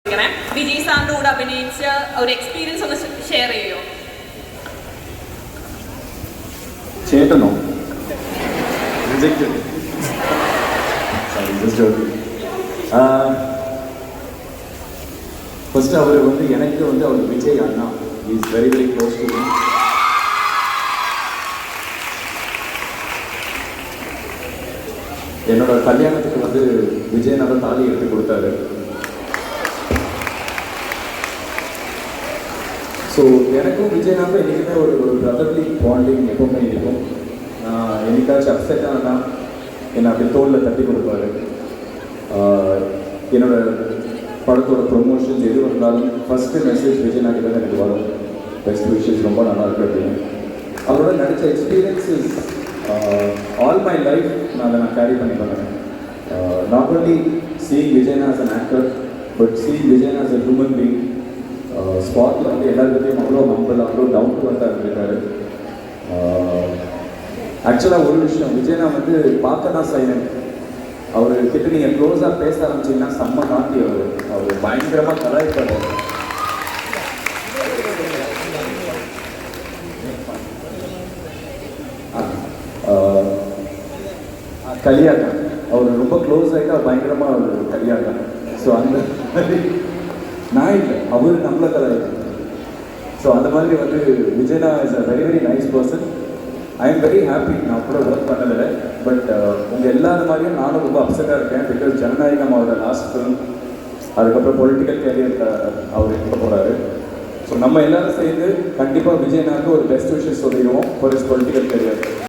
വിജയ് സാറിന്റെ കൂടെ അഭിനയിച്ച ഒരു എക്സ്പീരിയൻസ് ഒന്ന് ഷെയർ ചെയ്യോ? ചേട്ടനോ? Rejected. Sorry, just joking. First அவர் எனக்கு அவர் விஜய் அண்ணா is very very close to me. என்னோட கல்யாணத்துக்கு விஜய் தான் தாலி எடுத்து கொடுத்தாரு. ஸோ எனக்கும் விஜய்னாக்கும் என்றைக்குமே ஒரு பிரதர்லி பாண்டிங் எப்பவுமே இருக்கும். என்னைக்காச்சும் அப்செட் ஆனால் என்னை அப்படி தோளில் தட்டி கொடுப்பாரு. என்னோட படத்தோட ப்ரொமோஷன்ஸ் எது வந்தாலும் ஃபஸ்ட்டு மெசேஜ் விஜய்னாக்கிட்ட தான் எனக்கு வரும். பெஸ்ட் விஷஸ், ரொம்ப நல்லா இருக்கு அப்படின்னு. அவரோட நடித்த எக்ஸ்பீரியன்ஸஸ் ஆல் மை லைஃப் நான் அதை கேரி பண்ணி பண்ணேன். நாட் ஒன்லி சீயிங் விஜயனா as an actor, but seeing விஜயனா ஆஸ் அ ஹியூமன் பீங். ஸ்பாட்டில் எல்லாருக்கிட்டையும் அவ்வளோ ஹம்பிள், அவ்வளோ டவுன் டு வந்தா இருந்திருக்காரு. ஆக்சுவலாக ஒரு விஷயம், விஜயனா பார்க்க தான் சைலண்ட். அவர்கிட்ட நீங்கள் க்ளோஸாக பேச ஆரம்பிச்சிங்கன்னா செம்ம காந்தி. அவர் பயங்கரமாக கலாய்ப்பார். கலியாட்டம், அவர் ரொம்ப க்ளோஸ் ஆகிட்டு அவர் பயங்கரமாக அவர் கலியாட்டம். ஸோ அந்த மாதிரி நான் இல்லை, அவர் நம்மளை கலாய்க்கும். ஸோ அந்த மாதிரி விஜயனா is a very very nice person. I am very happy. நான் கூட ஒர்க் பண்ணதில்லை, பட் உங்கள் எல்லாரும் மாதிரியும் நானும் ரொம்ப அப்செட்டாக இருக்கேன். பிகாஸ் ஜனநாயகம் அவரோட லாஸ்ட் ஃபிலிம், அதுக்கப்புறம் பொலிட்டிக்கல் கேரியர் அவர் இருக்க போகிறாரு. ஸோ நம்ம எல்லாரும் சேர்ந்து கண்டிப்பாக விஜயனாக்கு ஒரு பெஸ்ட் விஷஸ் சொல்லிடுவோம் ஃபார் இஸ் பொலிட்டிக்கல் கேரியர்.